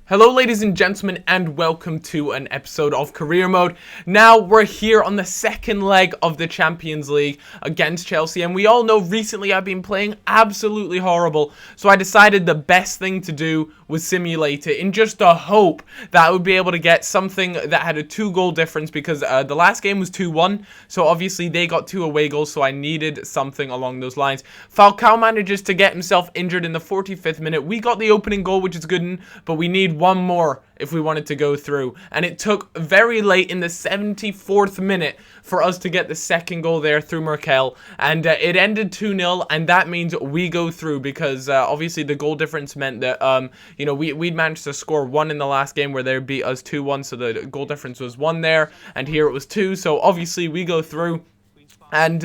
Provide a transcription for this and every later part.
Hello ladies and gentlemen, and welcome to an episode of Career Mode. Now we're here on the second leg of the Champions League against Chelsea, and we all know recently I've been playing absolutely horrible, so I decided the best thing to do was simulate it in just the hope that I would be able to get something that had a 2-goal difference, because the last game was 2-1, so obviously they got 2 away goals, so I needed something along those lines. Falcao manages to get himself injured in the 45th minute. We got the opening goal, which is good, but we need one more if we wanted to go through, and it took very late in the 74th minute for us to get the second goal there through Merkel, and it ended 2-0, and that means we go through, because obviously the goal difference meant that we'd managed to score 1 in the last game where they beat us 2-1, so the goal difference was 1 there, and here it was 2, so obviously we go through. And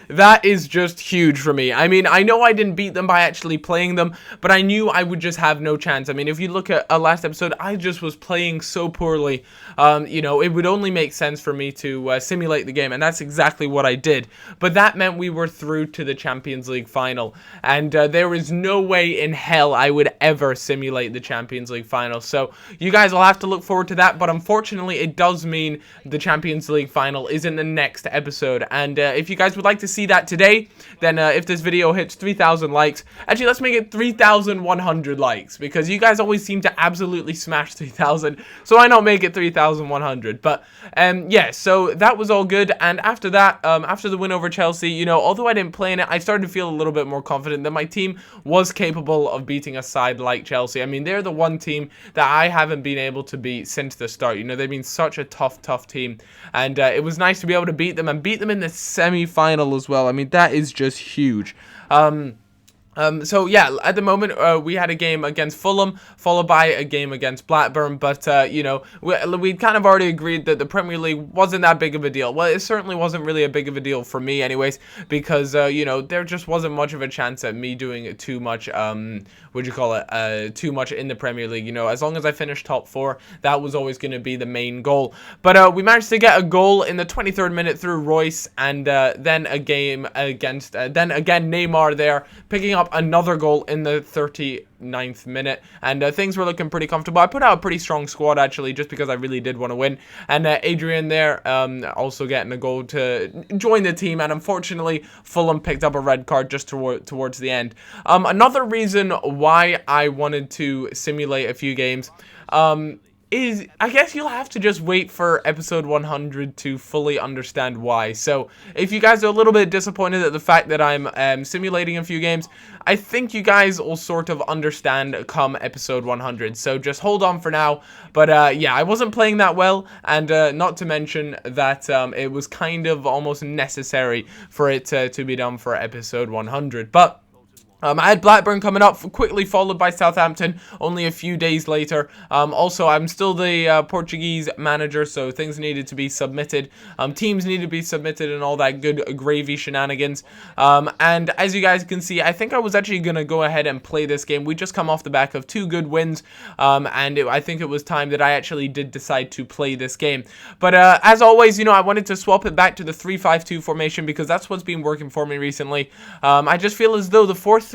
that is just huge for me. I mean, I know I didn't beat them by actually playing them, but I knew I would just have no chance. I mean, if you look at a last episode, I just was playing so poorly. It would only make sense for me to simulate the game, and that's exactly what I did. But that meant we were through to the Champions League final, and there is no way in hell I would ever simulate the Champions League final. So you guys will have to look forward to that, but unfortunately, it does mean the Champions League final is in the next episode, and if you guys would like to see that today, then if this video hits 3,000 likes, actually let's make it 3,100 likes, because you guys always seem to absolutely smash 3,000, so why not make it 3,100? But yeah, so that was all good, and after that, after the win over Chelsea, although I didn't play in it, I started to feel a little bit more confident that my team was capable of beating a side like Chelsea. I mean, they're the one team that I haven't been able to beat since the start. They've been such a tough team, and it was nice to be able to beat them, and beat them in the semi-final as well. I mean, that is just huge. So yeah, at the moment we had a game against Fulham, followed by a game against Blackburn, but we'd kind of already agreed that the Premier League wasn't that big of a deal. Well, it certainly wasn't really a big of a deal for me anyways, because there just wasn't much of a chance at me doing too much too much in the Premier League. As long as I finished top 4, that was always going to be the main goal. But we managed to get a goal in the 23rd minute through Royce, and then a game against then again Neymar there picking up another goal in the 39th minute, and things were looking pretty comfortable. I put out a pretty strong squad actually, just because I really did want to win, and Adrian there also getting a goal to join the team, and unfortunately Fulham picked up a red card just towards the end. Another reason why I wanted to simulate a few games is, I guess you'll have to just wait for episode 100 to fully understand why. So if you guys are a little bit disappointed at the fact that I'm simulating a few games, I think you guys will sort of understand come episode 100. So just hold on for now. But yeah, I wasn't playing that well, and not to mention that it was kind of almost necessary for it to be done for episode 100. But I had Blackburn coming up, quickly followed by Southampton only a few days later. Also, I'm still the Portuguese manager, so things needed to be submitted. Teams needed to be submitted and all that good gravy shenanigans. And as you guys can see, I think I was actually going to go ahead and play this game. We just come off the back of 2 good wins, and I think it was time that I actually did decide to play this game. But as always, I wanted to swap it back to the 3-5-2 formation, because that's what's been working for me recently. I just feel as though the 4-3-3,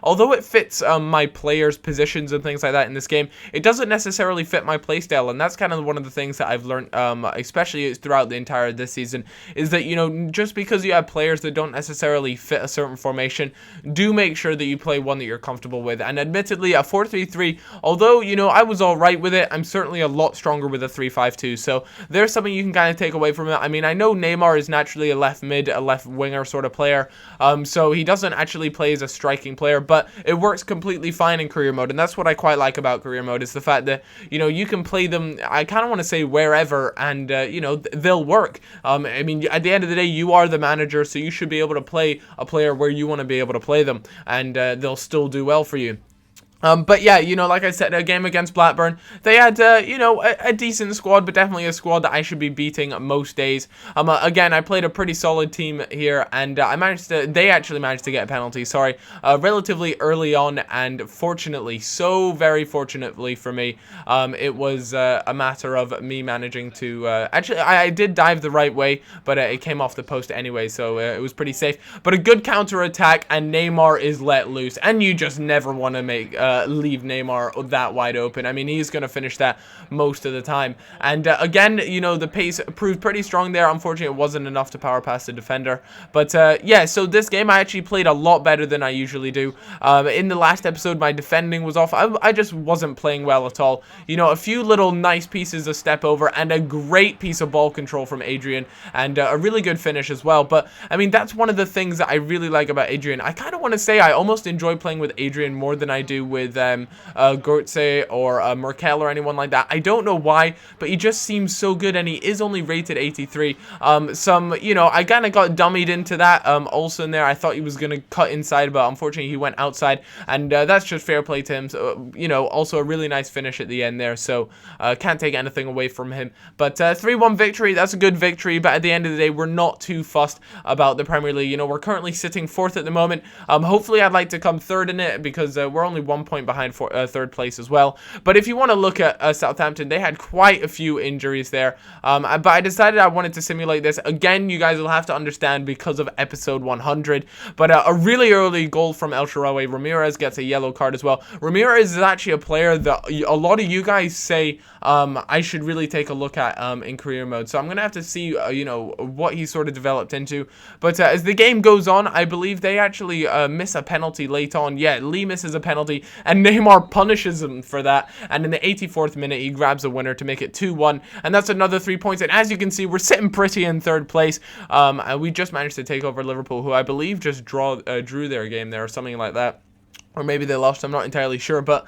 although it fits my players' positions and things like that in this game, it doesn't necessarily fit my playstyle, and that's kind of one of the things that I've learned, especially throughout the entire this season, is that, just because you have players that don't necessarily fit a certain formation, do make sure that you play one that you're comfortable with. And admittedly, a 4-3-3, although, I was alright with it, I'm certainly a lot stronger with a 3-5-2, so there's something you can kind of take away from it. I mean, I know Neymar is naturally a left mid, a left winger sort of player, so he doesn't actually play as a striking player, but it works completely fine in career mode, and that's what I quite like about career mode, is the fact that you can play them, I kind of want to say wherever, and they'll work. I mean, at the end of the day, you are the manager, so you should be able to play a player where you want to be able to play them, and they'll still do well for you. But yeah, like I said, a game against Blackburn, they had, a decent squad, but definitely a squad that I should be beating most days. Again, I played a pretty solid team here, and they actually managed to get a penalty, relatively early on, and fortunately, so very fortunately for me, it was a matter of me managing to, actually, I did dive the right way, but it came off the post anyway, so it was pretty safe. But a good counter-attack, and Neymar is let loose, and you just never want to make, leave Neymar that wide open. I mean, he's going to finish that most of the time. And again, you know, the pace proved pretty strong there. Unfortunately, it wasn't enough to power past the defender. But yeah, so this game I actually played a lot better than I usually do. In the last episode, my defending was off. I just wasn't playing well at all. You know, a few little nice pieces of step over and a great piece of ball control from Adrian, and a really good finish as well. But I mean, that's one of the things that I really like about Adrian. I kind of want to say I almost enjoy playing with Adrian more than I do with Götze or Merkel or anyone like that. I don't know why, but he just seems so good, and he is only rated 83. You know, I kind of got dummied into that. Olsen there, I thought he was going to cut inside, but unfortunately he went outside, and that's just fair play to him. So, you know, also a really nice finish at the end there, so can't take anything away from him. But 3-1 victory, that's a good victory, but at the end of the day, we're not too fussed about the Premier League. You know, we're currently sitting 4th at the moment. Hopefully I'd like to come 3rd in it, because we're only 1 point behind 3rd place as well. But if you want to look at Southampton, they had quite a few injuries there, but I decided I wanted to simulate this. Again, you guys will have to understand because of episode 100, but a really early goal from El Shaarawy. Ramirez gets a yellow card as well. Ramirez is actually a player that a lot of you guys say I should really take a look at in career mode, so I'm gonna have to see you know, what he sort of developed into. But as the game goes on, I believe they actually miss a penalty late on. Yeah, Lee misses a penalty, and Neymar punishes him for that, and in the 84th minute he grabs a winner to make it 2-1, and that's another 3 points. And as you can see, we're sitting pretty in 3rd place, and we just managed to take over Liverpool, who I believe just drew their game there or something like that, or maybe they lost, I'm not entirely sure. But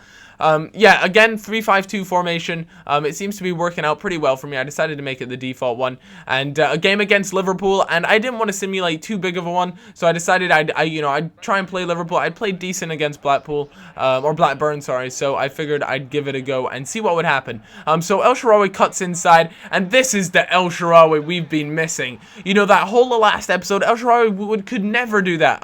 yeah, again, 3-5-2 formation. It seems to be working out pretty well for me. I decided to make it the default one, and a game against Liverpool, and I didn't want to simulate too big of a one, so I decided I'd try and play Liverpool. I'd played decent against Blackpool, or Blackburn, sorry, so I figured I'd give it a go and see what would happen. So El Shaarawy cuts inside, and this is the El Shaarawy we've been missing. You know, that whole last episode, El Shaarawy could never do that.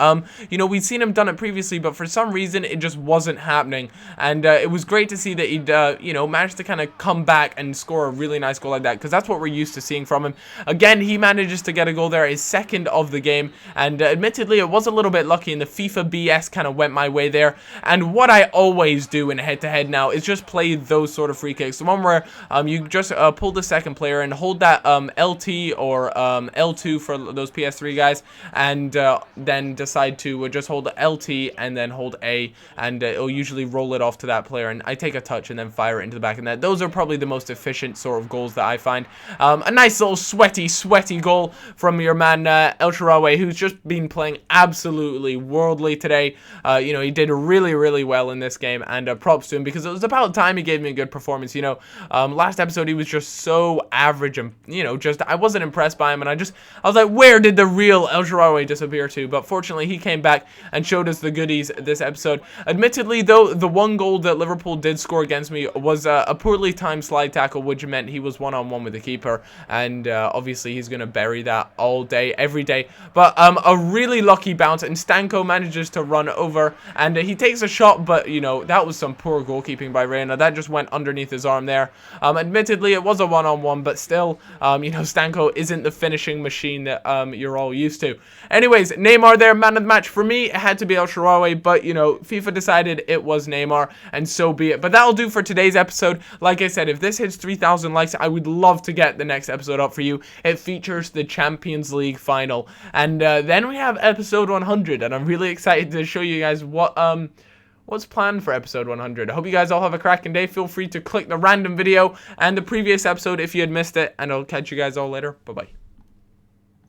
You know, we'd seen him done it previously, but for some reason, it just wasn't happening, and it was great to see that he'd, you know, managed to kind of come back and score a really nice goal like that, because that's what we're used to seeing from him. Again, he manages to get a goal there, his 2nd of the game, and admittedly, it was a little bit lucky, and the FIFA BS kind of went my way there. And what I always do in head-to-head now is just play those sort of free kicks. The one where you just pull the second player and hold that LT or L2 for those PS3 guys, and then decide to just hold the LT and then hold A, and it'll usually roll it off to that player, and I take a touch and then fire it into the back of the net. Those are probably the most efficient sort of goals that I find. A nice little sweaty goal from your man El Shaarawy, who's just been playing absolutely worldly today. You know, he did really well in this game, and props to him, because it was about time he gave me a good performance. You know, last episode he was just so average, and you know, just I wasn't impressed by him, and I was like, where did the real El Shaarawy disappear to? But fortunately, he came back and showed us the goodies this episode. Admittedly, though, the one goal that Liverpool did score against me was a poorly timed slide tackle, which meant he was one-on-one with the keeper, and obviously he's going to bury that all day, every day. But a really lucky bounce, and Stanko manages to run over, and he takes a shot, but you know, that was some poor goalkeeping by Reina. That just went underneath his arm there. Admittedly, it was a one-on-one, but still, you know, Stanko isn't the finishing machine that you're all used to. Anyways, Neymar there, man of the match. For me, it had to be El Shaarawy, but you know, FIFA decided it was Neymar, and so be it. But that'll do for today's episode. Like I said, if this hits 3,000 likes, I would love to get the next episode up for you. It features the Champions League final, and then we have episode 100, and I'm really excited to show you guys what's planned for episode 100. I hope you guys all have a cracking day. Feel free to click the random video and the previous episode if you had missed it, and I'll catch you guys all later. Bye bye.